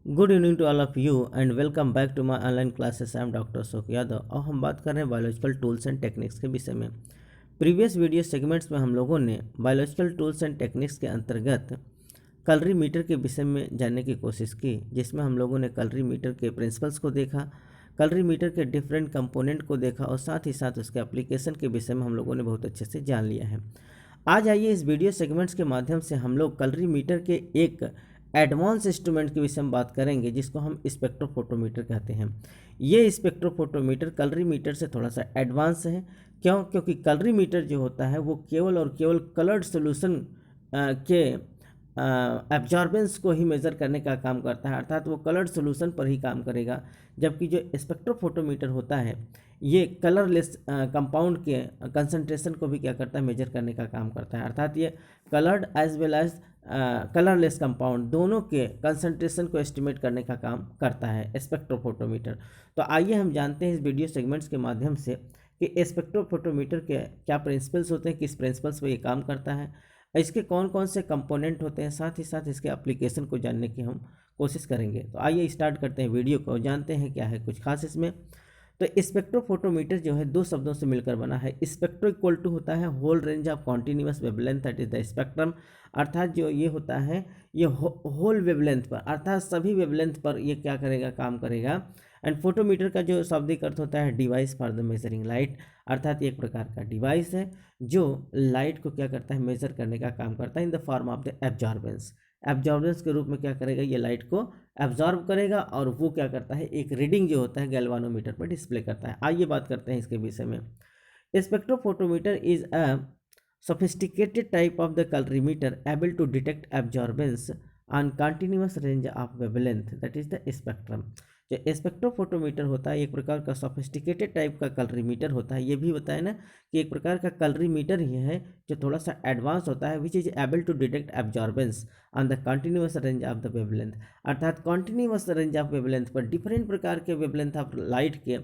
Good evening to all of you and welcome back to my online classes. I am doctor Ashok Yadav और हम बात कर रहे हैं बायोलॉजिकल टूल्स एंड टेक्निक्स के विषय में। प्रीवियस वीडियो सेगमेंट्स में हम लोगों ने बायोलॉजिकल टूल्स एंड टेक्निक्स के अंतर्गत कैलोरीमीटर के विषय में जानने की कोशिश की, जिसमें हम लोगों ने कैलोरीमीटर के प्रिंसिपल्स को देखा, कैलोरीमीटर के डिफरेंट कंपोनेंट को देखा और साथ ही साथ उसके एप्लीकेशन के विषय में हम लोगों ने बहुत अच्छे से जान लिया है। आज आइए इस वीडियो सेगमेंट्स के माध्यम से हम लोग कैलोरीमीटर के एक एडवांस इंस्ट्रूमेंट के विषय में बात करेंगे, जिसको हम स्पेक्ट्रोफोटोमीटर कहते हैं। ये स्पेक्ट्रोफोटोमीटर कैलोरीमीटर से थोड़ा सा एडवांस है। क्यों? क्योंकि कैलोरीमीटर जो होता है वो केवल और केवल कलर्ड सोल्यूशन के एब्जॉर्बेंस को ही मेज़र करने का काम करता है, अर्थात वो कलर्ड सोल्यूशन पर ही काम करेगा। जबकि जो स्पेक्ट्रोफोटोमीटर होता है ये कलरलेस कंपाउंड के कंसंट्रेशन को भी क्या करता है, मेजर करने का काम करता है। अर्थात ये coloured as well as colourless compound दोनों के कंसंट्रेशन को एस्टिमेट करने का काम करता है स्पेक्ट्रोफोटोमीटर। तो आइए हम जानते हैं इस वीडियो सेगमेंट्स के माध्यम से कि स्पेक्ट्रोफोटोमीटर के क्या प्रिंसिपल्स होते हैं, किस प्रिंसिपल्स पर ये काम करता है, इसके कौन कौन से कंपोनेंट होते हैं, साथ ही साथ इसके एप्लीकेशन को जानने की हम कोशिश करेंगे। तो आइए स्टार्ट करते हैं वीडियो को, जानते हैं क्या है कुछ खास इसमें। तो स्पेक्ट्रोफोटोमीटर जो है दो शब्दों से मिलकर बना है। स्पेक्ट्रो इक्वल टू होता है whole range of continuous wavelength, that is the spectrum. अर्थात जो ये होता है ये होल वेवलेंथ पर, अर्थात सभी वेवलेंथ पर ये क्या करेगा, काम करेगा। एंड फोटोमीटर का जो शाब्दिक अर्थ होता है device for the measuring light, अर्थात एक प्रकार का डिवाइस है जो लाइट को क्या करता है, मेजर करने का काम करता है इन the form of the absorbance. Absorbance के रूप में क्या करेगा, ये लाइट को एब्जॉर्ब करेगा और वो क्या करता है, एक रीडिंग जो होता है गैल्वानोमीटर पर डिस्प्ले करता है। आइए बात करते हैं इसके विषय में। Spectrophotometer is a sophisticated type of the calorimeter able to detect absorbance on continuous range of wavelength, that is the spectrum। जो स्पेक्ट्रोफोटोमीटर होता है एक प्रकार का सोफिस्टिकेटेड टाइप का कैलोरीमीटर होता है। ये भी बताया ना कि एक प्रकार का कैलोरीमीटर ही है जो थोड़ा सा एडवांस होता है, which is able to detect absorbance on the continuous range of the wavelength. अर्थात कंटिन्यूस रेंज ऑफ वेवलेंथ पर डिफरेंट प्रकार के वेवलेंथ ऑफ लाइट के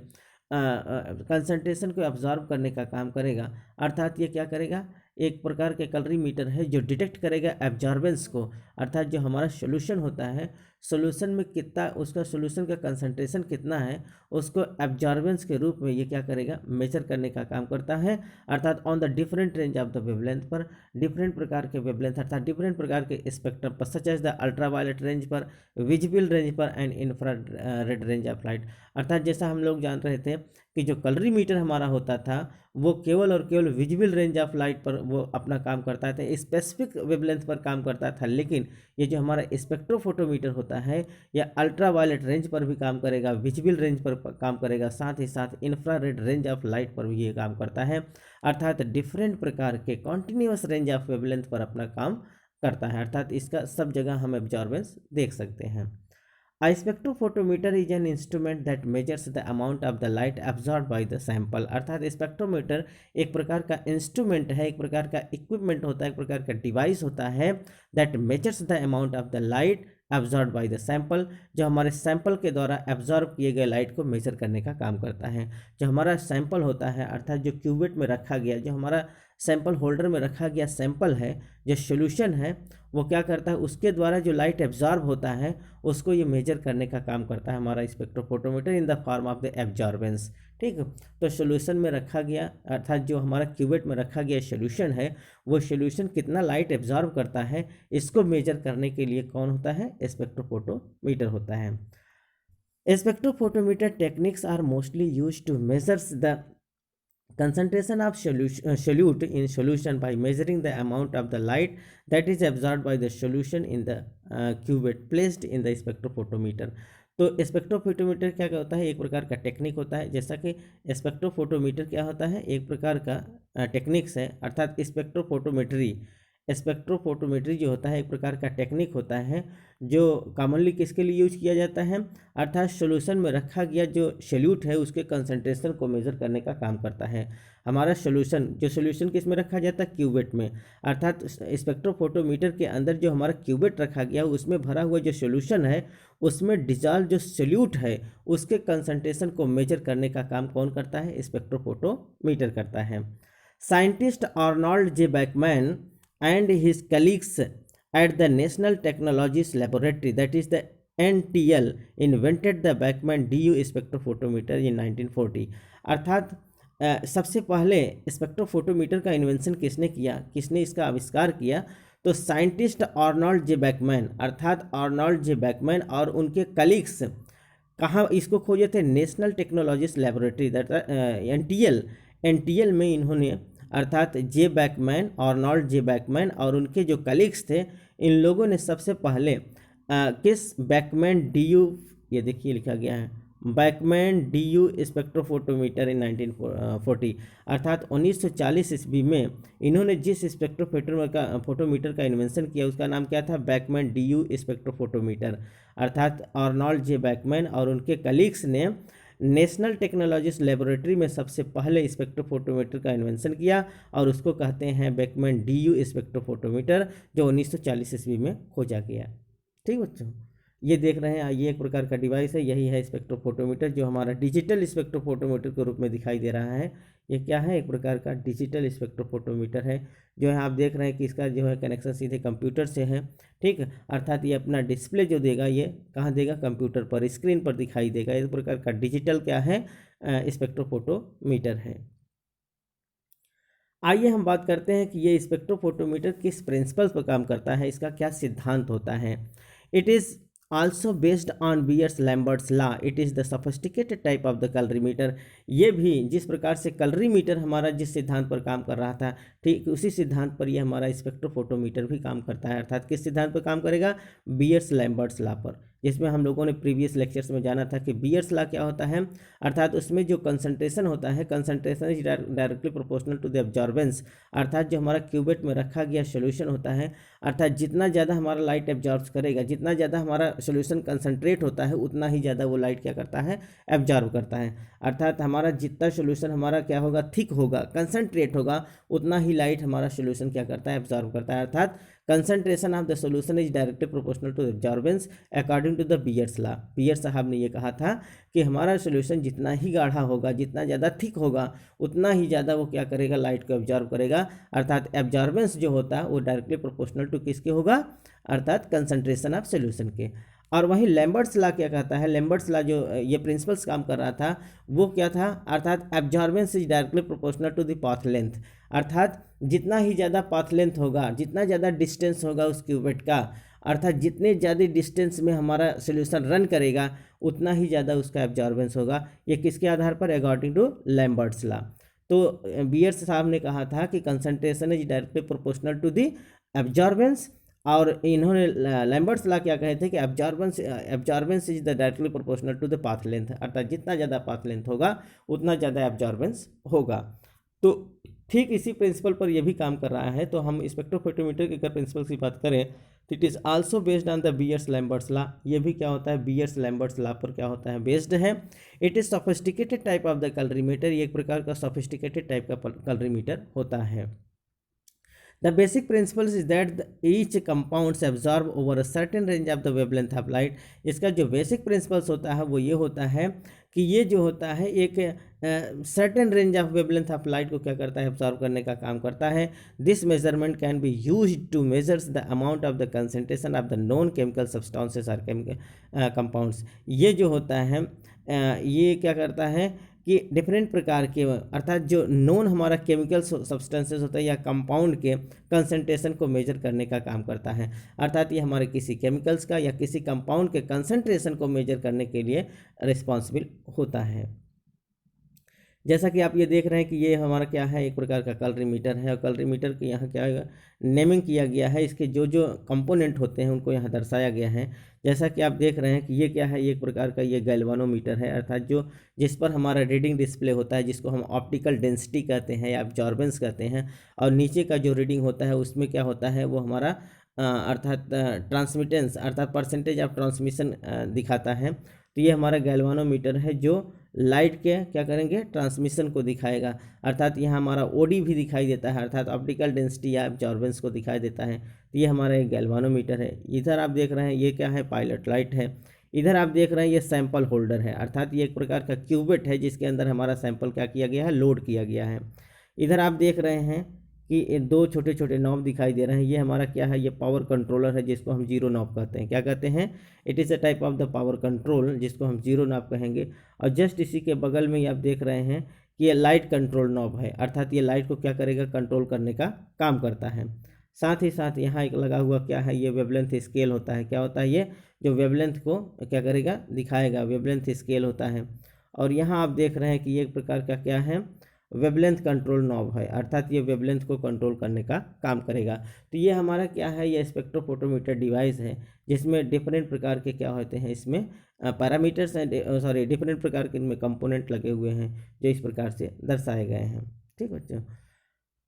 कंसंट्रेशन को एब्जॉर्ब करने का काम करेगा। अर्थात ये क्या करेगा, एक प्रकार के कैलोरीमीटर है जो डिटेक्ट करेगा एब्जॉर्बेंस को, अर्थात जो हमारा सोल्यूशन होता है, सोल्यूशन में कितना उसका सोल्यूशन का कंसंट्रेशन कितना है, उसको एब्जॉर्बेंस के रूप में ये क्या करेगा, मेजर करने का काम करता है। अर्थात on the different range of the wavelength पर, डिफरेंट प्रकार के वेवलेंथ अर्थात डिफरेंट प्रकार के स्पेक्ट्रम पर, such as the ultraviolet range पर, विजिबल रेंज पर and infrared range of light. अर्थात जैसा हम लोग जान रहे थे कि जो कैलोरीमीटर हमारा होता था वो केवल और केवल विजिबल रेंज ऑफ लाइट पर वो अपना काम करता था, स्पेसिफिक वेवलेंथ पर काम करता था। लेकिन ये जो हमारा स्पेक्ट्रोफोटोमीटर होता है यह अल्ट्रावायलेट रेंज पर भी काम करेगा, विजिबल रेंज पर काम करेगा, साथ ही साथ इंफ्रारेड रेंज ऑफ लाइट पर भी ये काम करता है। अर्थात डिफरेंट प्रकार के कॉन्टिन्यूस रेंज ऑफ वेवलेंथ पर अपना काम करता है। अर्थात इसका सब जगह हम एब्जॉर्बेंस देख सकते हैं। A spectrophotometer is an instrument that measures the amount of the light absorbed by the sample। अर्थात स्पेक्ट्रोमीटर एक प्रकार का इंस्ट्रूमेंट है, एक प्रकार का इक्विपमेंट होता है, एक प्रकार का डिवाइस होता है that measures the amount of the light absorbed by the sample, जो हमारे सैंपल के द्वारा एब्जॉर्ब किए गए लाइट को मेजर करने का काम करता है। जो हमारा सैंपल होता है अर्थात जो क्यूबेट में रखा गया, जो हमारा सैंपल होल्डर में रखा गया सैंपल है, जो सोल्यूशन है, वो क्या करता है, उसके द्वारा जो लाइट एब्जॉर्ब होता है उसको ये मेजर करने का काम करता है हमारा spectrophotometer in the form of the absorbance. ठीक, तो सोल्यूशन में रखा गया अर्थात जो हमारा क्यूबेट में रखा गया सोल्यूशन है वो सोल्यूशन कितना लाइट एब्जॉर्ब करता है, इसको मेजर करने के लिए कौन होता है, स्पेक्ट्रोफोटोमीटर होता है। Spectrophotometer techniques are mostly used to measures the concentration of solute in solution by measuring the amount of the light that is absorbed by the solution in the cuvette placed in the spectrophotometer। तो spectrophotometer क्या होता है, एक प्रकार का technique होता है। जैसा कि स्पेक्ट्रोफोटोमीटर क्या होता है, एक प्रकार का टेक्निक्स है, अर्थात स्पेक्ट्रोफोटोमेट्री जो होता है एक प्रकार का टेक्निक होता है जो कॉमनली किसके लिए यूज किया जाता है, अर्थात सोल्यूशन में रखा गया जो सोल्यूट है उसके कंसंट्रेशन को मेजर करने का काम करता है। हमारा सोल्यूशन किस में रखा जाता है, क्यूबेट में। अर्थात स्पेक्ट्रोफोटोमीटर के अंदर जो हमारा क्यूबेट रखा गया उसमें भरा हुआ जो सोल्यूशन है उसमें डिजॉल्व जो सोल्यूट है उसके कंसंट्रेशन को मेजर करने का काम कौन करता है, स्पेक्ट्रोफोटोमीटर करता है। Scientist Arnold J Beckmann and his colleagues at the National Technologies Laboratory, that is the NTL invented the Beckman DU spectrophotometer in 1940। अर्थात सबसे पहले स्पेक्ट्रोफोटोमीटर का इन्वेंशन किसने किया, किसने इसका आविष्कार किया, तो साइंटिस्ट आर्नोल्ड जे बैकमैन, अर्थात आर्नोल्ड जे बैकमैन और उनके कलीग्स कहाँ इसको खोजे थे, नेशनल टेक्नोलॉजिस्ट लेबोरेटरी NTL में इन्होंने, अर्थात जे बैकमैन, आर्नोल्ड जे बैकमैन और उनके जो कलीग्स थे, इन लोगों ने सबसे पहले किस बैकमैन DU, ये देखिए लिखा गया है बैकमैन DU स्पेक्ट्रोफोटोमीटर इन 1940, अर्थात 1940 ईस्वी में इन्होंने जिस फोटोमीटर का इन्वेंशन किया उसका नाम क्या था, बैकमैन DU स्पेक्ट्रोफोटोमीटर। अर्थात आर्नोल्ड जे बैकमैन और उनके कलीग्स ने नेशनल टेक्नोलॉजिस्ट लेबोरेटरी में सबसे पहले स्पेक्ट्रोफोटोमीटर का इन्वेंशन किया और उसको कहते हैं बैकमैन DU स्पेक्ट्रोफोटोमीटर, जो 1940 ईस्वी में खोजा गया। ठीक बच्चों, ये देख रहे हैं, ये एक प्रकार का डिवाइस है, यही है स्पेक्ट्रोफोटोमीटर जो हमारा डिजिटल स्पेक्ट्रोफोटोमीटर के रूप में दिखाई दे रहा है। ये क्या है, एक प्रकार का डिजिटल स्पेक्ट्रोफोटोमीटर है, जो है आप देख रहे हैं कि इसका जो है कनेक्शन सीधे कंप्यूटर से है। ठीक, अर्थात ये अपना डिस्प्ले जो देगा ये कहाँ देगा, कंप्यूटर पर, स्क्रीन पर दिखाई देगा। इस प्रकार का डिजिटल क्या है, स्पेक्ट्रोफोटोमीटर है। आइए हम बात करते हैं कि ये स्पेक्ट्रोफोटोमीटर किस प्रिंसिपल पर काम करता है, इसका क्या सिद्धांत होता है। It is also based on Beers-Lambert's law. It is the sophisticated type of the colorimeter. ये भी जिस प्रकार से कलरीमीटर हमारा जिस सिद्धांत पर काम कर रहा था, ठीक उसी सिद्धांत पर ये हमारा स्पेक्ट्रोफोटोमीटर भी काम करता है। अर्थात किस सिद्धांत पर काम करेगा, बियर्स-लैम्बर्ट्स लॉ पर, जिसमें हम लोगों ने प्रीवियस लेक्चर्स में जाना था कि बियर्स लॉ क्या होता है। अर्थात उसमें जो कंसंट्रेशन होता है, concentration is directly proportional to the absorbance. अर्थात जो हमारा क्यूबेट में रखा गया सोल्यूशन होता है, अर्थात जितना ज़्यादा हमारा लाइट एब्जॉर्ब करेगा, जितना ज़्यादा हमारा सोल्यूशन कंसंट्रेट होता है, उतना ही ज़्यादा वो लाइट क्या करता है, एब्जॉर्ब करता है। अर्थात हमारा जितना सोल्यूशन हमारा क्या होगा, थिक होगा, कंसंट्रेट होगा, उतना ही लाइट हमारा सोल्यूशन क्या करता है, एब्जॉर्ब करता है। अर्थात concentration of the solution is directly proportional to absorbance according to the Beer's law. Beer साहब ने ये कहा था कि हमारा सोल्यूशन जितना ही गाढ़ा होगा, जितना ज़्यादा थिक होगा, उतना ही ज़्यादा वो क्या करेगा, लाइट को एब्जॉर्ब करेगा। अर्थात एब्जॉर्बेंस जो होता है वो डायरेक्टली प्रोपोर्शनल टू किसके होगा, अर्थात कंसंट्रेशन ऑफ सोल्यूशन के। और वहीं लैम्बर्ट्स लॉ क्या कहता है, लैम्बर्ट्स लॉ जो ये प्रिंसिपल्स काम कर रहा था वो क्या था, अर्थात absorbance is directly proportional to the path length. अर्थात जितना ही ज़्यादा पाथ लेंथ होगा, जितना ज़्यादा डिस्टेंस होगा उस क्यूबेट का, अर्थात जितने ज़्यादा डिस्टेंस में हमारा सोल्यूशन रन करेगा, उतना ही ज़्यादा उसका एब्जॉर्बेंस होगा। ये किसके आधार पर, अकॉर्डिंग टू लैम्बर्ट्स लॉ। तो बियर्स साहब ने कहा था कि concentration is directly proportional to the absorbance, और इन्होंने लैम्बर्ट्स लॉ क्या कहे थे कि absorbance is the directly proportional to the path length. अर्थात जितना ज़्यादा पाथ लेंथ होगा उतना ज़्यादा एब्जॉर्बेंस होगा। तो ठीक इसी प्रिंसिपल पर यह भी काम कर रहा है। तो हम स्पेक्ट्रोफोटोमीटर के अगर प्रिंसिपल की बात करें तो it is also based on the bears-Lambert's law. ये भी क्या होता है, बियर्स-लैम्बर्ट्स लॉ पर क्या होता है, बेस्ड है। It is sophisticated type of the colorimeter, ये एक प्रकार का सोफिस्टिकेटेड टाइप का कलरीमीटर होता है। The basic principle is that each compounds absorb over a certain range of the wavelength of light. इसका जो बेसिक प्रिंसिपल्स होता है वो ये होता है कि ये जो होता है एक certain range of wavelength of light को क्या करता है, एब्जॉर्ब करने का काम करता है। This measurement can be used to measures the amount of the concentration of the non chemical substances और केमिकल कंपाउंड्स। ये जो होता है ये क्या करता है कि डिफरेंट प्रकार के, अर्थात जो नॉन हमारा केमिकल सब्सटेंसेस होता है या कंपाउंड के कंसंट्रेशन को मेजर करने का काम करता है। अर्थात ये हमारे किसी केमिकल्स का या किसी कंपाउंड के कंसंट्रेशन को मेजर करने के लिए रिस्पॉन्सिबल होता है। जैसा कि आप ये देख रहे हैं कि ये हमारा क्या है, एक प्रकार का कलरीमीटर है, और कलरीमीटर के यहाँ क्या है, नेमिंग किया गया है, इसके जो जो कंपोनेंट होते हैं उनको यहाँ दर्शाया गया है। जैसा कि आप देख रहे हैं कि ये क्या है, ये एक प्रकार का ये गैल्वानोमीटर है, अर्थात जो जिस पर हमारा रीडिंग डिस्प्ले होता है, जिसको हम ऑप्टिकल डेंसिटी कहते हैं या एब्जॉर्बेंस कहते हैं, और नीचे का जो रीडिंग होता है उसमें क्या होता है, वो हमारा अर्थात ट्रांसमिटेंस अर्थात परसेंटेज ऑफ ट्रांसमिशन दिखाता है। तो ये हमारा गैल्वानोमीटर है जो लाइट के क्या करेंगे, ट्रांसमिशन को दिखाएगा। अर्थात यहाँ हमारा ओडी भी दिखाई देता है, अर्थात ऑप्टिकल डेंसिटी या एब्जॉर्बेंस को दिखाई देता है। तो ये हमारा एक गैल्वानोमीटर है। इधर आप देख रहे हैं ये क्या है, पायलट लाइट है। इधर आप देख रहे हैं ये सैंपल होल्डर है, अर्थात ये एक प्रकार का क्यूबेट है जिसके अंदर हमारा सैंपल क्या किया गया है, लोड किया गया है। इधर आप देख रहे हैं कि ये दो छोटे छोटे नॉब दिखाई दे रहे हैं, ये हमारा क्या है, ये पावर कंट्रोलर है जिसको हम जीरो नॉब कहते हैं। क्या कहते हैं? It is a type of the power control जिसको हम जीरो नॉब कहेंगे। और जस्ट इसी के बगल में ये आप देख रहे हैं कि ये लाइट कंट्रोल नॉब है, अर्थात ये लाइट को क्या करेगा, कंट्रोल करने का काम करता है। साथ ही साथ यहाँ एक लगा हुआ क्या है, ये वेवलेंथ स्केल होता है। क्या होता है? ये जो वेवलेंथ को क्या करेगा, दिखाएगा, वेवलेंथ स्केल होता है। और यहाँ आप देख रहे हैं कि ये एक प्रकार का क्या है, वेवलेंथ कंट्रोल नॉब है, अर्थात ये वेवलेंथ को कंट्रोल करने का काम करेगा। तो ये हमारा क्या है, ये स्पेक्ट्रोफोटोमीटर डिवाइस है जिसमें डिफरेंट प्रकार के क्या होते हैं, इसमें पैरामीटर्स हैं, सॉरी डिफरेंट प्रकार के इनमें कंपोनेंट लगे हुए हैं जो इस प्रकार से दर्शाए गए हैं। ठीक बच्चों,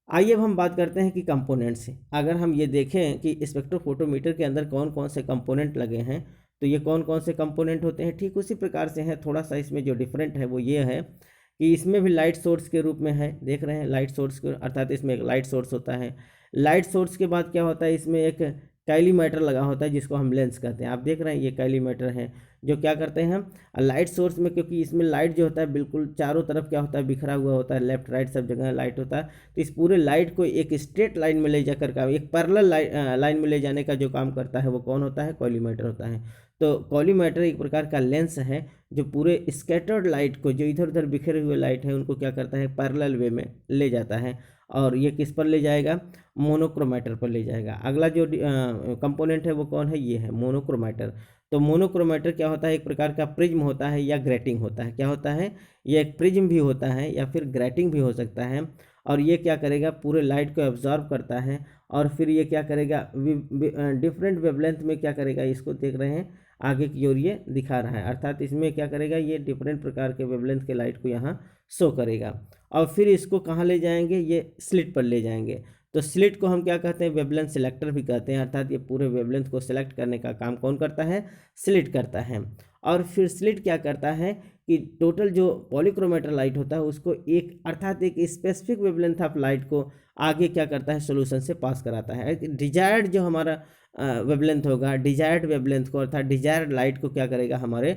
आइए अब हम बात करते हैं कि कंपोनेंट से। अगर हम ये देखें कि स्पेक्ट्रोफोटोमीटर के अंदर कौन कौन से कंपोनेंट लगे हैं, तो ये कौन कौन से कंपोनेंट होते हैं, ठीक उसी प्रकार से है। थोड़ा सा इसमें जो डिफरेंट है वो ये है कि इसमें भी लाइट सोर्स के रूप में है, देख रहे हैं लाइट सोर्स के, अर्थात इसमें एक लाइट सोर्स होता है। लाइट सोर्स के बाद क्या होता है, इसमें एक कैलीमीटर लगा होता है जिसको हम लेंस कहते हैं। आप देख रहे हैं ये कैलीमीटर है जो क्या करते हैं लाइट सोर्स में, क्योंकि इसमें लाइट जो होता है बिल्कुल चारों तरफ क्या होता है, बिखरा हुआ होता है, लेफ्ट राइट सब जगह लाइट होता है। तो इस पूरे लाइट को एक स्ट्रेट लाइन में ले जाकर का, एक पैरेलल लाइन में ले जाने का जो काम करता है वो कौन होता है, कॉलीमेटर होता है। तो कॉलीमेटर एक प्रकार का लेंस है जो पूरे स्कैटर्ड लाइट को, जो इधर उधर बिखरे हुए लाइट है उनको क्या करता है, पैरेलल वे में ले जाता है। और ये किस पर ले जाएगा, मोनोक्रोमेटर पर ले जाएगा। अगला जो कंपोनेंट है वो कौन है, ये है मोनोक्रोमेटर। तो मोनोक्रोमेटर क्या होता है, एक प्रकार का प्रिज्म होता है या ग्रेटिंग होता है। क्या होता है, ये एक प्रिज्म भी होता है या फिर ग्रेटिंग भी हो सकता है। और ये क्या करेगा, पूरे लाइट को एब्जॉर्ब करता है और फिर ये क्या करेगा, डिफरेंट वेवलेंथ में क्या करेगा, इसको देख रहे हैं आगे की ओर ये दिखा रहा है, अर्थात इसमें क्या करेगा, ये डिफरेंट प्रकार के वेवलेंथ के लाइट को यहाँ शो करेगा। और फिर इसको कहाँ ले जाएंगे, ये स्लिट पर ले जाएंगे। तो स्लिट को हम क्या कहते हैं, वेवलेंथ सिलेक्टर भी कहते हैं, अर्थात ये पूरे वेवलेंथ को सिलेक्ट करने का काम कौन करता है, स्लिट करता है। और फिर स्लिट क्या करता है कि टोटल जो पॉलीक्रोमेटर लाइट होता है उसको एक, अर्थात एक स्पेसिफिक वेवलेंथ ऑफ लाइट को आगे क्या करता है, सोल्यूशन से पास कराता है। डिजायर्ड जो हमारा वेवलेंथ होगा, डिजायर्ड वेवलेंथ को, अर्थात डिजायर्ड लाइट को क्या करेगा, हमारे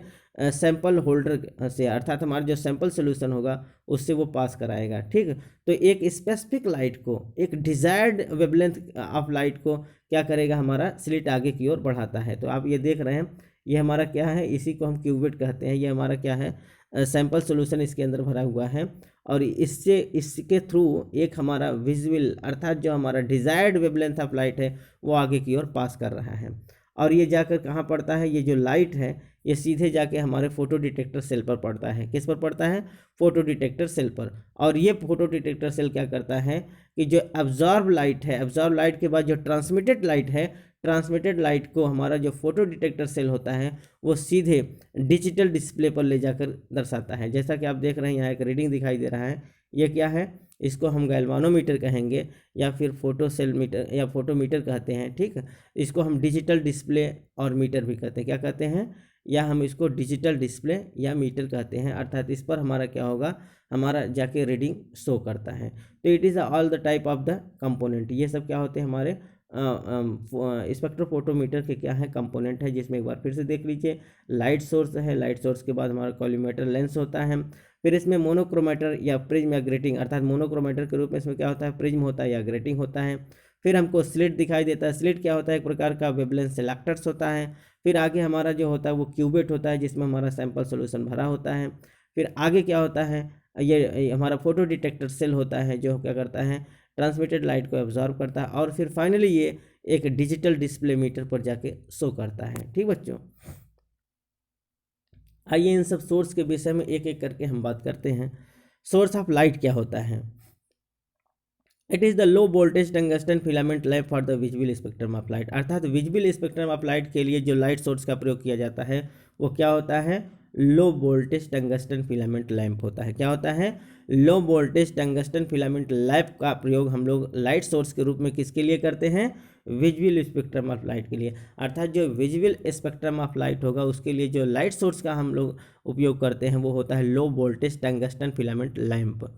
सैंपल होल्डर से, अर्थात हमारा जो सैंपल सोल्यूशन होगा उससे वो पास कराएगा। ठीक, तो एक स्पेसिफिक लाइट को, एक डिजायर्ड वेवलेंथ ऑफ लाइट को क्या करेगा, हमारा स्लिट आगे की ओर बढ़ाता है। तो आप ये देख रहे हैं ये हमारा क्या है, इसी को हम क्यूबिट कहते हैं। ये हमारा क्या है, सैंपल सोल्यूशन इसके अंदर भरा हुआ है और इससे, इसके थ्रू एक हमारा विजुअल, अर्थात जो हमारा डिजायर्ड वेवलेंथ ऑफ लाइट है वो आगे की ओर पास कर रहा है। और ये जाकर कहाँ पड़ता है, ये जो लाइट है ये सीधे जाके हमारे फोटो डिटेक्टर सेल पर पड़ता है। किस पर पड़ता है, फोटो डिटेक्टर सेल पर। और ये फोटो डिटेक्टर सेल क्या करता है कि जो एब्जॉर्ब लाइट है, एब्जॉर्ब लाइट के बाद जो ट्रांसमिटेड लाइट है, ट्रांसमिटेड लाइट को हमारा जो फोटो डिटेक्टर सेल होता है वो सीधे डिजिटल डिस्प्ले पर ले जाकर दर्शाता है। जैसा कि आप देख रहे हैं यहाँ एक रीडिंग दिखाई दे रहा है, ये क्या है, इसको हम गैल्वानोमीटर कहेंगे या फिर फोटो सेल मीटर या फोटोमीटर कहते हैं। ठीक, इसको हम डिजिटल डिस्प्ले और मीटर भी कहते हैं। क्या कहते हैं, या हम इसको डिजिटल डिस्प्ले या मीटर कहते हैं, अर्थात इस पर हमारा क्या होगा, हमारा जाके रीडिंग शो करता है। तो it is all the type of the component. ये सब क्या होते हैं, हमारे स्पेक्ट्रोफोटोमीटर के क्या है, कंपोनेंट है, जिसमें एक बार फिर से देख लीजिए, लाइट सोर्स है, लाइट सोर्स के बाद हमारा कॉलीमेटर लेंस होता है, फिर इसमें मोनोक्रोमेटर या प्रिज्म या ग्रेटिंग, अर्थात मोनोक्रोमेटर के रूप में इसमें क्या होता है, प्रिज्म होता है या ग्रेटिंग होता है। फिर हमको स्लिट दिखाई देता है, स्लिट क्या होता है, एक प्रकार का वेवलेंथ सिलेक्टर्स होता है। फिर आगे हमारा जो होता है वो क्यूबेट होता है जिसमें हमारा सैंपल सोल्यूशन भरा होता है। फिर आगे क्या होता है, ये हमारा फोटो डिटेक्टर सेल होता है जो क्या करता है, ट्रांसमिटेड लाइट को एब्जॉर्ब करता है। और फिर फाइनली ये एक डिजिटल डिस्प्ले मीटर पर जाके शो करता है। ठीक बच्चों, आइए इन सब सोर्स के विषय में एक एक करके हम बात करते हैं। सोर्स ऑफ लाइट क्या होता है, it is the low voltage tungsten filament lamp for the visual spectrum of light, अर्थात विजुअल स्पेक्ट्रम ऑफ लाइट के लिए जो लाइट सोर्स का प्रयोग किया जाता है वो क्या होता है, लो वोल्टेज टंगस्टन फिलामेंट लैम्प होता है। क्या होता है, लो वोल्टेज टंगस्टन फिलामेंट लैम्प का प्रयोग हम लोग लाइट सोर्स के रूप में किसके लिए करते हैं, विजुअल स्पेक्ट्रम ऑफ लाइट के लिए। अर्थात जो विजुअल स्पेक्ट्रम ऑफ लाइट होगा उसके लिए जो लाइट सोर्स का हम लोग उपयोग करते हैं वो होता है लो voltage tungsten filament lamp.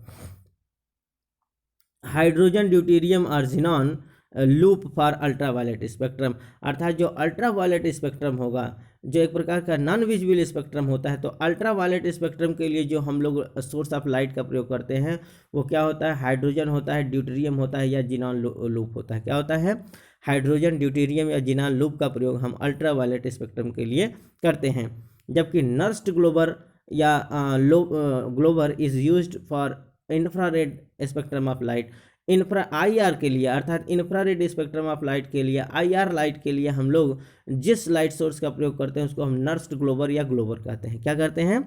Hydrogen deuterium और xenon loop for ultraviolet spectrum, अर्थात जो अल्ट्रावायलेट स्पेक्ट्रम होगा जो एक प्रकार का नॉन विजिबल स्पेक्ट्रम होता है। तो अल्ट्रा वायलेट स्पेक्ट्रम के लिए जो हम लोग सोर्स ऑफ लाइट का प्रयोग करते हैं वो क्या होता है, हाइड्रोजन होता है, ड्यूटेरियम होता है या जिनॉन लूप होता है। क्या होता है, हाइड्रोजन, ड्यूटेरियम या जिनॉन लूप का प्रयोग हम अल्ट्रा वायलेट स्पेक्ट्रम के लिए करते हैं। जबकि नर्स्ट ग्लोबर या Glauber is used for infrared spectrum of light. IR के लिए, अर्थात इंफ्रारेड स्पेक्ट्रम ऑफ लाइट के लिए, IR लाइट के लिए हम लोग जिस लाइट सोर्स का प्रयोग करते हैं उसको हम नर्स्ट ग्लोबर या ग्लोबर कहते हैं। क्या करते हैं,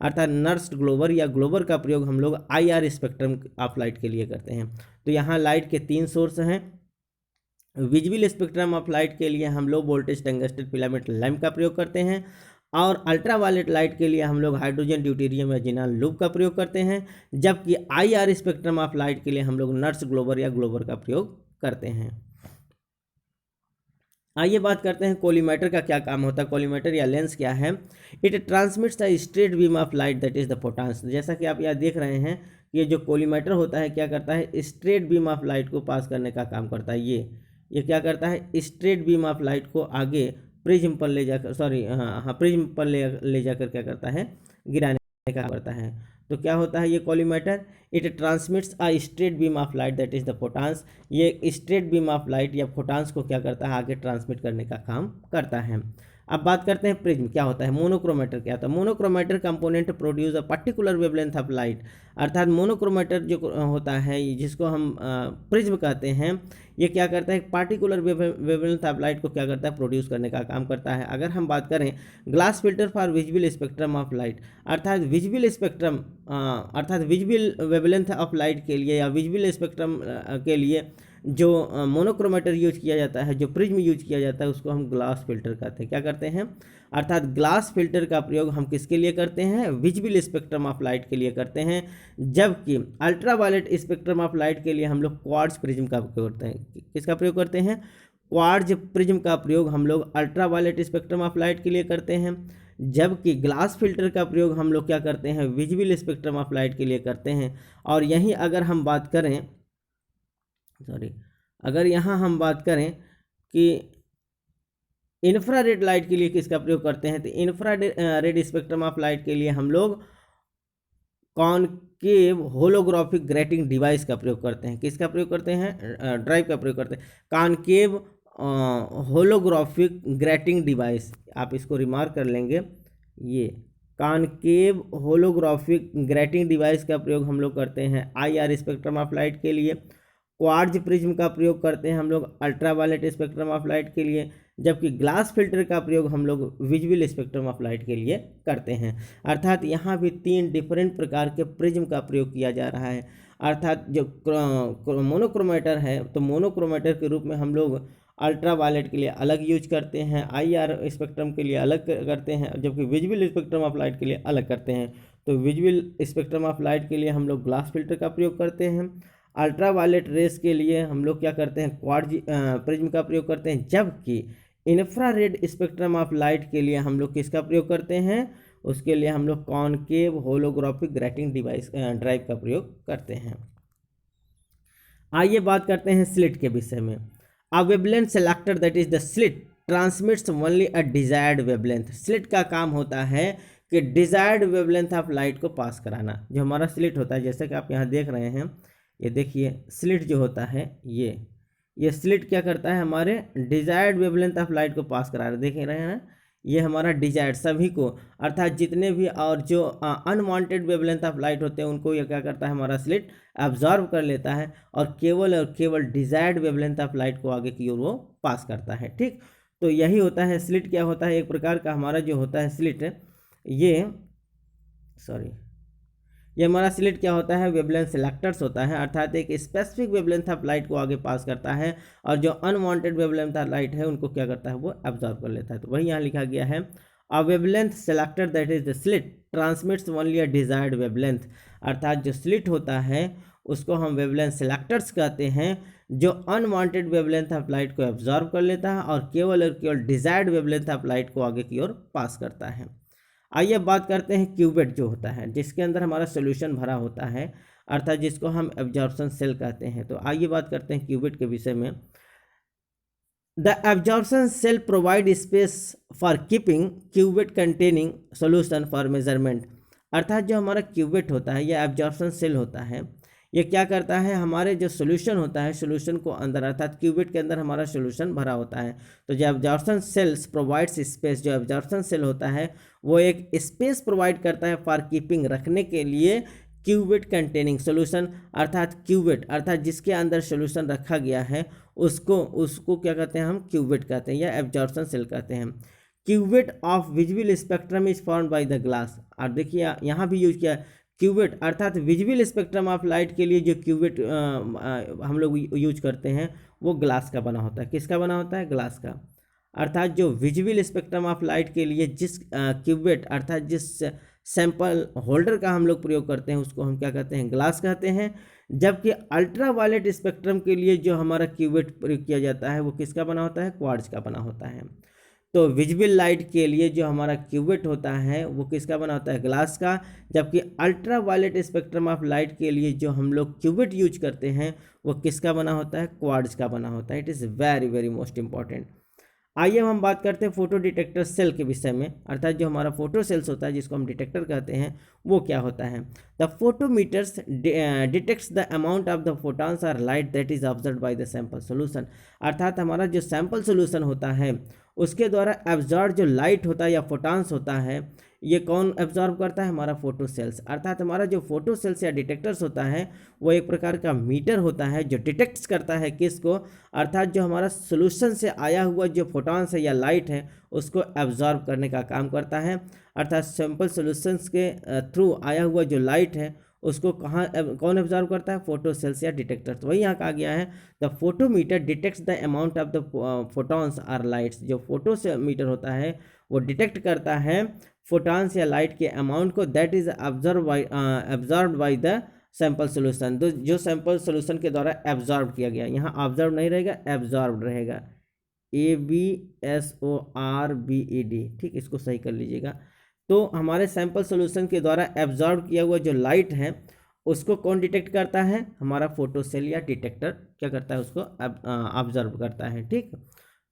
अर्थात नर्स्ट ग्लोबर या ग्लोबर का प्रयोग हम लोग IR स्पेक्ट्रम ऑफ लाइट के लिए करते हैं। तो यहाँ लाइट के 3 सोर्स हैं। विजिबल स्पेक्ट्रम ऑफ लाइट के लिए हम लो वोल्टेज टंगस्टन फिलामेंट लैंप का प्रयोग करते हैं, और अल्ट्रा वायलेट लाइट के लिए हम लोग हाइड्रोजन, ड्यूटेरियम या जिनॉन लूप का प्रयोग करते हैं। जबकि IR स्पेक्ट्रम ऑफ लाइट के लिए हम लोग नर्स ग्लोबर या ग्लोबर का प्रयोग करते हैं। आइए बात करते हैं कोलिमेटर का क्या काम होता है। कोलिमेटर या लेंस क्या है, it transmits the straight beam of light that is the photons. जैसा कि आप यहाँ देख रहे हैं, ये जो कोलिमेटर होता है क्या करता है, स्ट्रेट बीम ऑफ लाइट को पास करने का काम करता है। ये क्या करता है, स्ट्रेट बीम ऑफ लाइट को आगे प्रिज्म पर ले जाकर, प्रिज्म पर ले जाकर क्या करता है, गिराने का करता है। तो क्या होता है ये collimator, it transmits a straight beam of light that is the photons. ये स्ट्रेट बीम ऑफ लाइट या फोटॉन्स को क्या करता है, आगे ट्रांसमिट करने का काम करता है। अब बात करते हैं प्रिज्म क्या होता है। मोनोक्रोमेटर क्या होता है, monochromator component produce a particular wavelength of light. अर्थात मोनोक्रोमेटर जो होता है जिसको हम प्रिज्म कहते हैं, ये क्या करता है, एक पार्टिकुलर वेवलेंथ ऑफ लाइट को क्या करता है, प्रोड्यूस करने का काम करता है। अगर हम बात करें glass filter for visible spectrum of light, अर्थात विजिबल स्पेक्ट्रम अर्थात विजिबल वेवलेंथ ऑफ लाइट के लिए या विजिबल स्पेक्ट्रम के लिए जो मोनोक्रोमेटर यूज किया जाता है, जो प्रिज्म यूज किया जाता है, उसको हम ग्लास फिल्टर कहते हैं। क्या करते हैं, अर्थात ग्लास फिल्टर का प्रयोग हम किसके लिए करते हैं, विजिबल स्पेक्ट्रम ऑफ लाइट के लिए करते हैं। जबकि ultra violet spectrum of light के लिए हम लोग क्वार्ट्ज प्रिज्म का प्रयोग करते हैं। किसका प्रयोग करते हैं, क्वार्ट्ज प्रिज्म का प्रयोग हम लोग ultra violet spectrum of light के लिए करते हैं। जबकि ग्लास फिल्टर का प्रयोग हम लोग क्या करते हैं, विजिबल स्पेक्ट्रम ऑफ लाइट के लिए करते हैं। और यहीं अगर हम बात करें अगर यहाँ हम बात करें कि इंफ्रारेड लाइट के लिए किसका प्रयोग करते हैं, तो इंफ्रारेड स्पेक्ट्रम ऑफ लाइट के लिए हम लोग कॉनकेव होलोग्राफिक ग्रेटिंग डिवाइस का प्रयोग करते हैं। किसका प्रयोग करते हैं, ड्राइव का प्रयोग करते हैं, कॉनकेव होलोग्राफिक ग्रेटिंग डिवाइस। आप इसको रिमार्क कर लेंगे, ये कॉनकेव होलोग्राफिक ग्रेटिंग डिवाइस का प्रयोग हम लोग करते हैं IR स्पेक्ट्रम ऑफ लाइट के लिए। क्वार्ट्ज प्रिज्म का प्रयोग करते हैं हम लोग ultra violet spectrum of light के लिए। जबकि ग्लास फिल्टर का प्रयोग हम लोग विजुअल स्पेक्ट्रम ऑफ लाइट के लिए करते हैं। अर्थात यहाँ भी 3 डिफरेंट प्रकार के प्रिज्म का प्रयोग किया जा रहा है। अर्थात जो मोनोक्रोमेटर है, तो मोनोक्रोमेटर के रूप में हम लोग अल्ट्रा वायलेट के लिए अलग यूज करते हैं, IR स्पेक्ट्रम के लिए अलग करते हैं, जबकि विजुअल स्पेक्ट्रम ऑफ लाइट के लिए अलग करते हैं। तो विजुअल स्पेक्ट्रम ऑफ लाइट के लिए हम लोग ग्लास फिल्टर का प्रयोग करते हैं, अल्ट्रा वायलेट रेस के लिए हम लोग क्या करते हैं, क्वार्ट्ज प्रिज्म का प्रयोग करते हैं। जबकि इंफ्रारेड स्पेक्ट्रम ऑफ लाइट के लिए हम लोग किसका प्रयोग करते हैं, उसके लिए हम लोग concave holographic grating device drive का प्रयोग करते हैं। आइए बात करते हैं स्लिट के विषय में। अ wavelength selector that is the slit transmits only a desired wavelength. Slit का काम होता है कि डिजायर्ड वेवलेंथ ऑफ लाइट को पास कराना। जो हमारा स्लिट होता है, जैसे कि आप यहाँ देख रहे हैं, ये देखिए स्लिट जो होता है, ये स्लिट क्या करता है, हमारे डिजायर्ड वेवलेंथ ऑफ लाइट को पास करा रहे, देख रहे हैं ना, ये हमारा डिजायर्ड सभी को, अर्थात जितने भी और जो अनवांटेड वेवलेंथ ऑफ लाइट होते हैं उनको ये क्या करता है, हमारा स्लिट एब्जॉर्ब कर लेता है और केवल डिजायर्ड वेवलेंथ ऑफ लाइट को आगे की ओर वो पास करता है। ठीक, तो यही होता है स्लिट। क्या होता है, एक प्रकार का हमारा जो होता है स्लिट, ये हमारा स्लिट क्या होता है, वेवलेंथ सेलेक्टर्स होता है। अर्थात एक स्पेसिफिक वेवलेंथ ऑफ लाइट को आगे पास करता है और जो अनवांटेड वेवलेंथ ऑफ लाइट है उनको क्या करता है, वो एब्जॉर्ब कर लेता है। तो वही यहाँ लिखा गया है, अ wavelength selector that is the slit transmits only a desired wavelength. अर्थात जो स्लिट होता है उसको हम वेवलेंथ सेलेक्टर्स कहते हैं, जो अनवांटेड वेवलेंथ ऑफ लाइट को एब्जॉर्ब कर लेता है और केवल डिजायर्ड वेवलेंथ ऑफ लाइट को आगे की ओर पास करता है। आइए बात करते हैं क्यूबेट जो होता है, जिसके अंदर हमारा सोल्यूशन भरा होता है, अर्थात जिसको हम एब्जॉर्प्शन सेल कहते हैं। तो आइए बात करते हैं क्यूबेट के विषय में। The absorption cell provide space for keeping cuvette containing solution for measurement. अर्थात जो हमारा क्यूबिट होता है या एब्जॉर्प्शन सेल होता है, ये क्या करता है, हमारे जो सोल्यूशन होता है सोल्यूशन को अंदर, अर्थात क्यूबिट के अंदर हमारा सोल्यूशन भरा होता है। तो जो एब्जॉर्प्शन सेल्स प्रोवाइड्स स्पेस, जो एब्जॉर्प्शन सेल होता है वो एक स्पेस प्रोवाइड करता है फॉर कीपिंग, रखने के लिए क्यूबिट कंटेनिंग सोल्यूशन, अर्थात क्यूबिट अर्थात जिसके अंदर सोल्यूशन रखा गया है उसको उसको क्या कहते हैं, हम क्यूबिट कहते हैं या एब्जॉर्प्शन सेल कहते हैं। Cuvette of visible spectrum is formed by the glass. और देखिए यहाँ भी यूज किया क्यूबिट, अर्थात विजिबल स्पेक्ट्रम ऑफ लाइट के लिए जो क्यूबिट हम लोग यूज करते हैं वो ग्लास का बना होता है। किसका बना होता है, ग्लास का। अर्थात जो विजिबल स्पेक्ट्रम ऑफ लाइट के लिए जिस क्यूबिट अर्थात जिस सैंपल होल्डर का हम लोग प्रयोग करते हैं उसको हम क्या कहते हैं, ग्लास कहते हैं। जबकि अल्ट्रा वायलेट स्पेक्ट्रम के लिए जो हमारा क्यूबिट प्रयोग किया जाता है वो किसका बना होता है, क्वार्ट्ज का बना होता है। तो विजिबल लाइट के लिए जो हमारा क्यूबिट होता है वो किसका बना होता है, ग्लास का। जबकि ultra violet spectrum of light के लिए जो हम लोग क्यूबिट यूज करते हैं वो किसका बना होता है, क्वार्ट्ज का बना होता है। It is very very most important. आइए हम बात करते हैं फोटो डिटेक्टर सेल के विषय में, अर्थात जो हमारा फोटो सेल्स होता है जिसको हम डिटेक्टर कहते हैं वो क्या होता है। The photometers detects the amount of the photons और light that is observe by the sample solution. अर्थात हमारा जो सैंपल सोल्यूशन होता है उसके द्वारा एब्जॉर्ब जो लाइट होता है या फोटॉन्स होता है ये कौन एब्जॉर्ब करता है, हमारा फोटो सेल्स। अर्थात हमारा जो फोटो सेल्स या डिटेक्टर्स होता है वो एक प्रकार का मीटर होता है जो डिटेक्ट्स करता है किसको, अर्थात जो हमारा सोल्यूशन से आया हुआ जो फोटॉन्स है या लाइट है उसको एब्जॉर्ब करने का काम करता है। अर्थात सैंपल सोल्यूशंस के थ्रू आया हुआ जो लाइट है उसको कौन एब्जॉर्ब करता है, फोटो सेल्स या डिटेक्टर। तो वही यहाँ कहा गया है the photometer detects the amount of the photons or lights. जो फोटो से मीटर होता है वो डिटेक्ट करता है फोटॉन्स या लाइट के अमाउंट को, that is absorb by the sample solution. तो जो सैंपल सोल्यूशन के द्वारा एब्जॉर्ब किया गया, यहाँ ऑब्जर्व नहीं रहेगा, एब्जॉर्ब रहेगा, ABSORBED, ठीक, इसको सही कर लीजिएगा। तो हमारे सैंपल सोल्यूशन के द्वारा एब्जॉर्ब किया हुआ जो लाइट है उसको कौन डिटेक्ट करता है, हमारा फोटो सेल या डिटेक्टर क्या करता है, उसको ऑब्जर्व करता है। ठीक,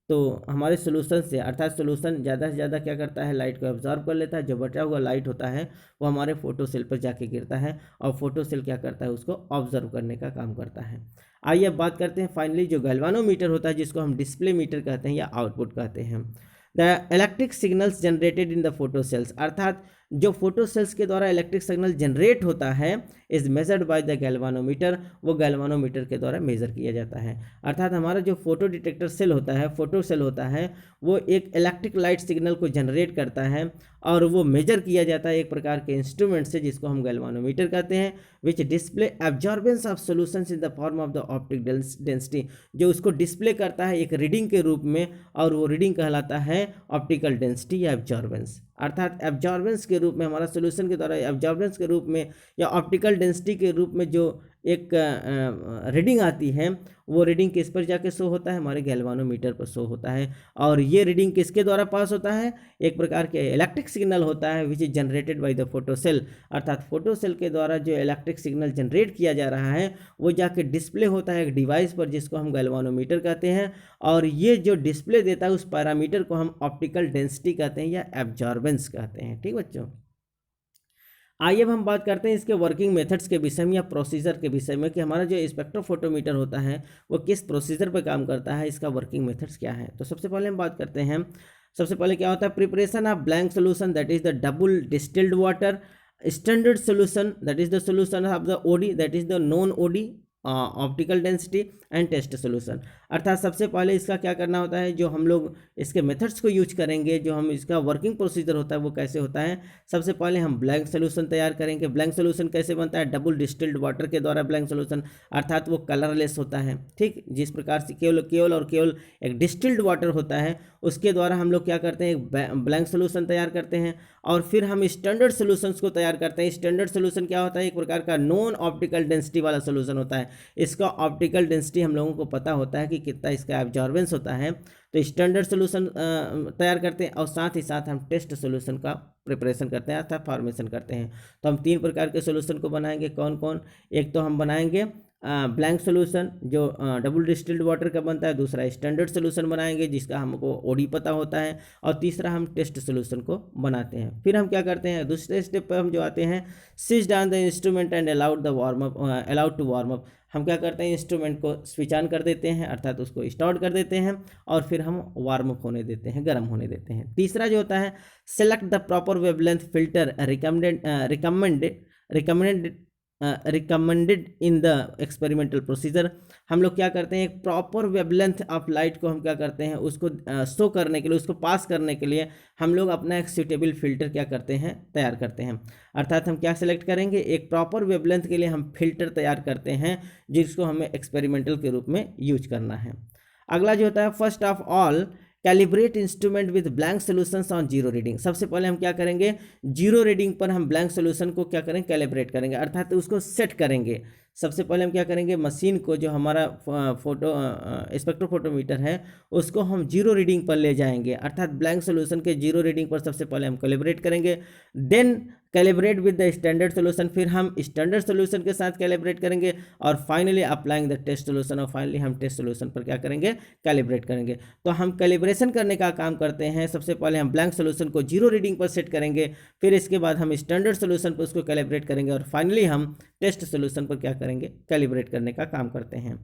तो हमारे सोल्यूशन से अर्थात सोल्यूशन ज़्यादा से ज़्यादा क्या करता है, लाइट को एब्जॉर्ब कर लेता है। जो बचा हुआ लाइट होता है वो हमारे फोटो सेल पर जाके गिरता है और फोटो सेल क्या करता है, उसको ऑब्जर्व करने का काम करता है। आइए अब बात करते हैं फाइनली जो गैल्वानोमीटर होता है जिसको हम डिस्प्ले मीटर कहते हैं या आउटपुट कहते हैं। The electric signals generated in the photo cells, अर्थात जो फोटो सेल्स के द्वारा इलेक्ट्रिक सिग्नल जनरेट होता है is measured by the galvanometer, वो गैल्वानोमीटर के द्वारा मेजर किया जाता है। अर्थात हमारा जो फोटो डिटेक्टर सेल होता है, फोटो सेल होता है, वो एक इलेक्ट्रिक लाइट सिग्नल को जनरेट करता है और वो मेजर किया जाता है एक प्रकार के इंस्ट्रूमेंट से जिसको हम गैल्वानोमीटर कहते हैं, विच display absorbance of solutions in the form of the optic density, जो उसको डिस्प्ले करता है एक रीडिंग के रूप में और वो रीडिंग कहलाता है ऑप्टिकल डेंसिटी या एब्जॉर्बेंस। अर्थात एब्जॉर्बेंस के रूप में हमारा सोल्यूशन के द्वारा एब्जॉर्बेंस के रूप में या ऑप्टिकल डेंसिटी के रूप में जो एक रीडिंग आती है वो रीडिंग किस पर जाके शो होता है, हमारे गैल्वानोमीटर पर शो होता है। और ये रीडिंग किसके द्वारा पास होता है, एक प्रकार के इलेक्ट्रिक सिग्नल होता है which is generated by the photo cell. अर्थात फोटो सेल के द्वारा जो इलेक्ट्रिक सिग्नल जनरेट किया जा रहा है वो जाके डिस्प्ले होता है एक डिवाइस पर जिसको हम गैल्वानोमीटर कहते हैं, और ये जो डिस्प्ले देता है उस पैरामीटर को हम ऑप्टिकल डेंसिटी कहते हैं या एब्जॉर्बेंस कहते हैं। ठीक बच्चों, आइए अब हम बात करते हैं इसके वर्किंग मेथड्स के विषय में या प्रोसीजर के विषय में कि हमारा जो स्पेक्ट्रोफोटोमीटर होता है वो किस प्रोसीजर पर काम करता है, इसका वर्किंग मेथड्स क्या है। तो सबसे पहले हम बात करते हैं, सबसे पहले क्या होता है, preparation of blank solution that is the double distilled water, standard solution that is the solution of the OD that is the non OD, optical density and test solution. अर्थात सबसे पहले इसका क्या करना होता है, जो हम लोग इसके मेथड्स को यूज करेंगे, जो हम इसका वर्किंग प्रोसीजर होता है वो कैसे होता है। सबसे पहले हम ब्लैंक सोल्यूशन तैयार करेंगे। ब्लैंक सोल्यूशन कैसे बनता है, डबल डिस्टिल्ड वाटर के द्वारा ब्लैंक सोल्यूशन, अर्थात वो कलरलेस होता है। ठीक, जिस प्रकार से केवल और केवल एक डिस्टिल्ड वाटर होता है उसके द्वारा हम लोग क्या करते हैं, एक ब्लैंक सोल्यूशन तैयार करते हैं और फिर हम स्टैंडर्ड सोल्यूशंस को तैयार करते हैं। स्टैंडर्ड सोल्यूशन क्या होता है, एक प्रकार का नॉन ऑप्टिकल डेंसिटी वाला सोल्यूशन होता है। इसका ऑप्टिकल डेंसिटी हम लोगों को पता होता है कि कितना इसका एब्जॉर्बेंस होता है। तो स्टैंडर्ड सोल्यूशन तैयार करते हैं और साथ ही साथ हम टेस्ट सोल्यूशन का प्रिपरेशन करते हैं अर्थात फॉर्मेशन करते हैं। तो हम तीन प्रकार के सोल्यूशन को बनाएंगे, कौन कौन, एक तो हम बनाएंगे ब्लैंक सोल्यूशन जो डबल डिस्टिल्ड वाटर का बनता है, दूसरा स्टैंडर्ड सोल्यूशन बनाएंगे जिसका हमको ओडी पता होता है, और तीसरा हम टेस्ट सोल्यूशन को बनाते हैं। फिर हम क्या करते हैं, दूसरे स्टेप पर हम जो आते हैं, switch down the instrument and allowed to warm up. हम क्या करते हैं, इंस्ट्रूमेंट को स्विच ऑन कर देते हैं, अर्थात उसको स्टार्ट कर देते हैं, और फिर हम वार्म अप होने देते हैं, गर्म होने देते हैं। तीसरा जो होता है, select the proper wavelength filter recommended in the experimental procedure. हम लोग क्या करते हैं, एक प्रॉपर वेवलेंथ ऑफ लाइट को हम क्या करते हैं, उसको शो करने के लिए, उसको पास करने के लिए हम लोग अपना एक सूटेबल फिल्टर क्या करते हैं, तैयार करते हैं। अर्थात हम क्या सेलेक्ट करेंगे, एक प्रॉपर वेवलेंथ के लिए हम फिल्टर तैयार करते हैं जिसको हमें एक्सपेरिमेंटल के रूप में यूज करना है। अगला जो होता है, first of all calibrate instrument with blank solutions on zero reading. सबसे पहले हम क्या करेंगे, जीरो रीडिंग पर हम ब्लैंक सोल्यूशन को क्या करेंगे, कैलिब्रेट करेंगे, अर्थात उसको सेट करेंगे। सबसे पहले हम क्या करेंगे, मशीन को, जो हमारा स्पेक्ट्रोफोटोमीटर है, उसको हम जीरो रीडिंग पर ले जाएंगे, अर्थात ब्लैंक सोल्यूशन के जीरो रीडिंग पर सबसे पहले हम कैलिब्रेट करेंगे। Then calibrate with the standard solution, फिर हम स्टैंडर्ड सोल्यूशन के साथ कैलिब्रेट करेंगे, और finally applying the test solution, और फाइनली हम टेस्ट सोल्यूशन पर क्या करेंगे, कैलिब्रेट करेंगे। तो हम कैलिब्रेशन करने का काम करते हैं। सबसे पहले हम ब्लैंक सोल्यूशन को जीरो रीडिंग पर सेट करेंगे, फिर इसके बाद हम स्टैंडर्ड सोल्यूशन पर उसको कैलिब्रेट करेंगे, और फाइनली हम टेस्ट सोल्यूशन पर क्या करेंगे, कैलिब्रेट करने का काम करते हैं।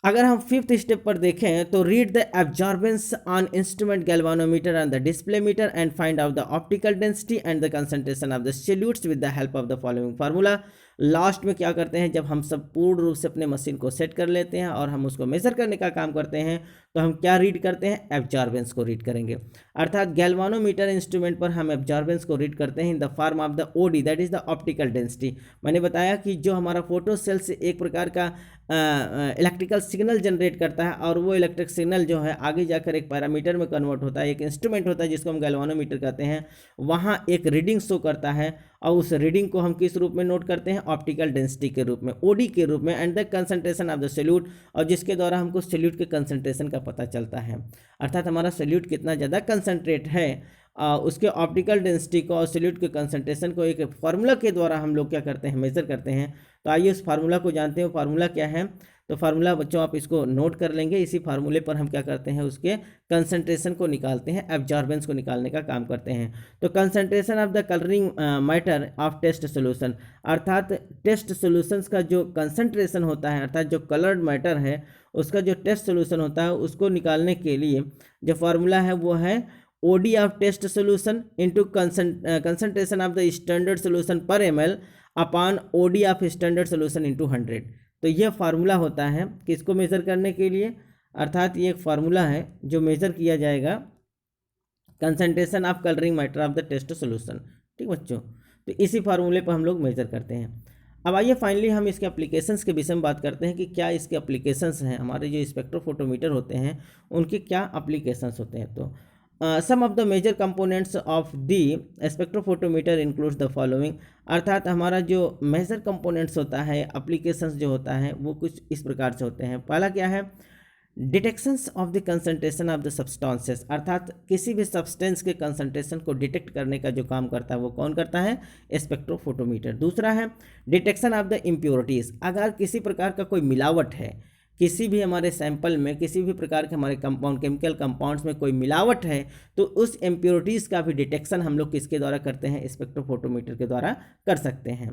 अगर हम फिफ्थ स्टेप पर देखें तो read the absorbance on instrument galvanometer and the display meter and find out the optical density and the concentration of the solutes with the help of the following formula. Last में क्या करते हैं, जब हम सब पूर्ण रूप से अपने मशीन को सेट कर लेते हैं और हम उसको मेजर करने का काम करते हैं, तो हम क्या रीड करते हैं, एब्जॉर्बेंस को रीड करेंगे। अर्थात गैल्वानोमीटर इंस्ट्रूमेंट पर हम एब्जॉर्बेंस को रीड करते हैं in the form of the OD, that is the optical density. मैंने बताया कि जो हमारा फोटो सेल से एक प्रकार का इलेक्ट्रिकल सिग्नल जनरेट करता है, और वो इलेक्ट्रिक सिग्नल जो है आगे जाकर एक पैरामीटर में कन्वर्ट होता है, एक इंस्ट्रूमेंट होता है जिसको हम गैल्वानोमीटर कहते हैं, वहाँ एक रीडिंग शो करता है, और उस रीडिंग को हम किस रूप में नोट करते हैं, ऑप्टिकल डेंसिटी के रूप में, ओडी के रूप में, and the concentration of the solute, और जिसके द्वारा हमको सोल्यूट के कंसंट्रेशन का पता चलता है, अर्थात हमारा सोल्यूट कितना ज़्यादा कंसंट्रेट है, उसके ऑप्टिकल डेंसिटी को और सोल्यूट के कंसंट्रेशन को एक फार्मूला के द्वारा हम लोग क्या करते हैं, मेजर करते हैं। तो आइए उस फार्मूला को जानते हैं। फार्मूला क्या है, तो फार्मूला बच्चों आप इसको नोट कर लेंगे। इसी फार्मूले पर हम क्या करते हैं, उसके कंसंट्रेशन को निकालते हैं, एब्जॉर्बेंस को निकालने का काम करते हैं। तो concentration of the colouring matter of test solution, अर्थात टेस्ट सोल्यूशंस का जो कंसंट्रेशन होता है, अर्थात जो कलर्ड मैटर है उसका जो टेस्ट सोल्यूशन होता है, उसको निकालने के लिए जो फार्मूला है वो है OD of test solution into concentration of the standard solution पर ml upon OD of standard solution into 100। तो यह फार्मूला होता है किसको मेज़र करने के लिए, अर्थात ये एक फार्मूला है जो मेज़र किया जाएगा concentration of colouring matter of the test solution. ठीक बच्चों, तो इसी फार्मूले पर हम लोग मेज़र करते हैं। अब आइए फाइनली हम इसके एप्लीकेशंस के विषय में बात करते हैं कि क्या इसके एप्लीकेशंस हैं, हमारे जो स्पेक्ट्रोफोटोमीटर होते हैं उनके क्या एप्लीकेशंस होते हैं। तो some of the major components of the spectrophotometer includes the following, अर्थात हमारा जो मेजर कंपोनेंट्स होता है, एप्लीकेशंस जो होता है वो कुछ इस प्रकार से होते हैं। पहला क्या है, detections of the concentration of the substances, अर्थात किसी भी सब्सटेंस के कंसंट्रेशन को डिटेक्ट करने का जो काम करता है वो कौन करता है, स्पेक्ट्रोफोटोमीटर। दूसरा है डिटेक्शन ऑफ द इम्प्योरिटीज़, अगर किसी प्रकार का कोई मिलावट है, किसी भी हमारे सैंपल में किसी भी प्रकार के हमारे कंपाउंड, केमिकल कंपाउंड्स में कोई मिलावट है, तो उस इम्प्योरिटीज़ का भी डिटेक्शन हम लोग किसके द्वारा करते हैं, स्पेक्ट्रोफोटोमीटर के द्वारा कर सकते हैं।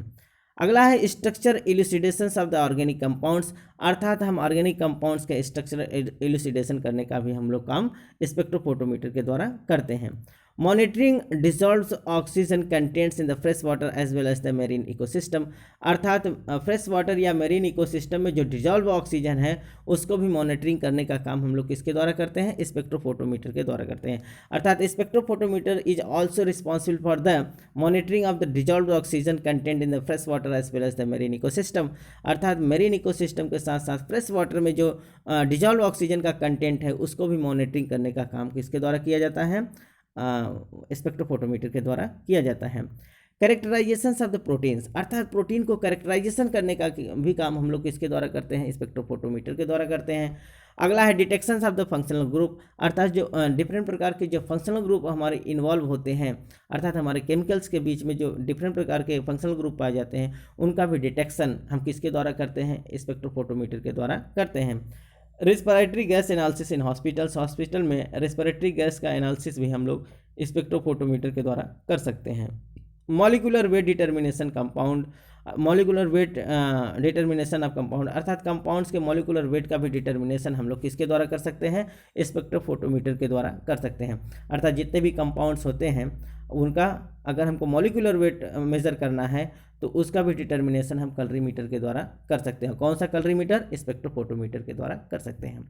अगला है structure elucidations of the organic compounds, अर्थात हम ऑर्गेनिक कंपाउंड्स के स्ट्रक्चर इल्यूसिडेशन करने का भी हम लोग काम स्पेक्ट्रोफोटोमीटर के द्वारा करते हैं। Monitoring dissolves oxygen contents in the fresh water as well as the marine ecosystem, अर्थात फ्रेश वाटर या मेरीन इकोसिस्टम में जो डिजॉल्व ऑक्सीजन है उसको भी मॉनिटरिंग करने का काम हम लोग किसके द्वारा करते हैं, स्पेक्ट्रोफोटोमीटर के द्वारा करते हैं। अर्थात spectrophotometer is also responsible for the monitoring of the dissolve oxygen content in the fresh water as well as the marine ecosystem, अर्थात मेरीन इकोसिस्टम के साथ साथ फ्रेश वाटर में जो डिजॉल्व ऑक्सीजन का कंटेंट है उसको भी मॉनिटरिंग करने का काम किसके द्वारा किया जाता है, स्पेक्ट्रोफोटोमीटर के द्वारा किया जाता है। कैरेक्टराइजेशन ऑफ द प्रोटीन्स, अर्थात प्रोटीन को कैरेक्टराइजेशन करने का भी काम हम लोग किसके द्वारा करते हैं, स्पेक्ट्रोफोटोमीटर के द्वारा करते हैं। अगला है detection of the functional group, अर्थात जो डिफरेंट प्रकार के जो फंक्शनल ग्रुप हमारे इन्वॉल्व होते हैं, अर्थात हमारे केमिकल्स के बीच में जो डिफरेंट प्रकार के फंक्शनल ग्रुप पाए जाते हैं उनका भी डिटेक्शन हम किसके द्वारा करते हैं, स्पेक्ट्रोफोटोमीटर के द्वारा करते हैं। Respiratory gas analysis in hospitals, hospital में रेस्पिरेटरी गैस का एनालिसिस भी हम लोग स्पेक्ट्रोफोटोमीटर के द्वारा कर सकते हैं। Molecular weight determination compound, molecular weight determination of compound, अर्थात कंपाउंड्स के मॉलिकुलर वेट का भी डिटर्मिनेशन हम लोग किसके द्वारा कर सकते हैं, स्पेक्ट्रोफोटोमीटर के द्वारा कर सकते हैं। अर्थात जितने भी कंपाउंड्स होते हैं उनका अगर हमको मॉलिकुलर वेट मेज़र करना है तो उसका भी डिटर्मिनेशन हम कलरीमीटर के द्वारा कर सकते हैं। कौन सा कलरीमीटर, स्पेक्ट्रोफोटोमीटर के द्वारा कर सकते हैं।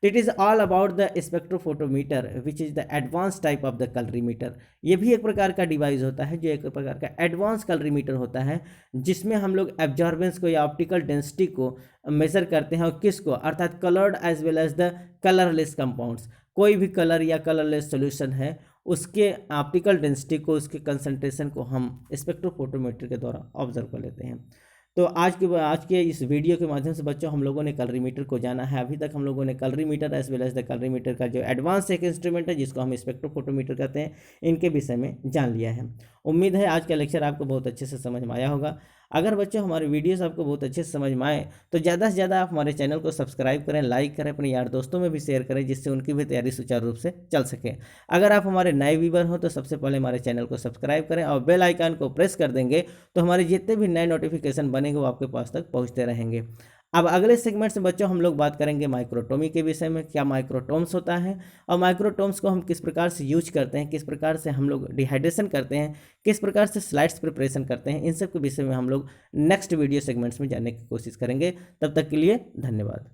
It is all about the spectrophotometer which is the advance type of the colorimeter. ये भी एक प्रकार का डिवाइस होता है जो एक प्रकार का एडवांस कलरीमीटर होता है जिसमें हम लोग एब्जॉर्बेंस को या ऑप्टिकल डेंसिटी को मेज़र करते हैं। और किसको, अर्थात coloured as well as the colourless compounds, कोई भी कलर या कलरलेस सोल्यूशन है उसके ऑप्टिकल डेंसिटी को, उसके कंसंट्रेशन को हम स्पेक्ट्रोफोटोमीटर के द्वारा ऑब्जर्व कर लेते हैं। तो आज के इस वीडियो के माध्यम से बच्चों हम लोगों ने कलरीमीटर को जाना है। अभी तक हम लोगों ने colorimeter as well as the colorimeter का जो एडवांस एक इंस्ट्रूमेंट है जिसको हम स्पेक्ट्रोफोटोमीटर कहते हैं, इनके विषय में जान लिया है। उम्मीद है आज का लेक्चर आपको बहुत अच्छे से समझ में आया होगा। अगर बच्चों हमारे वीडियोस आपको बहुत अच्छे से समझ में आए तो ज़्यादा से ज़्यादा आप हमारे चैनल को सब्सक्राइब करें, लाइक करें, अपने यार दोस्तों में भी शेयर करें जिससे उनकी भी तैयारी सुचारू रूप से चल सके। अगर आप हमारे नए व्यूअर हो तो सबसे पहले हमारे चैनल को सब्सक्राइब करें और बेल आइकन को प्रेस कर देंगे तो हमारे जितने भी नए नोटिफिकेशन बनेंगे वो आपके पास तक पहुँचते रहेंगे। अब अगले सेगमेंट में बच्चों हम लोग बात करेंगे माइक्रोटोमी के विषय में, क्या माइक्रोटोम्स होता है और माइक्रोटोम्स को हम किस प्रकार से यूज करते हैं, किस प्रकार से हम लोग डिहाइड्रेशन करते हैं, किस प्रकार से स्लाइड्स प्रिपरेशन करते हैं, इन सब के विषय में हम लोग नेक्स्ट वीडियो सेगमेंट्स में जानने की कोशिश करेंगे। तब तक के लिए धन्यवाद।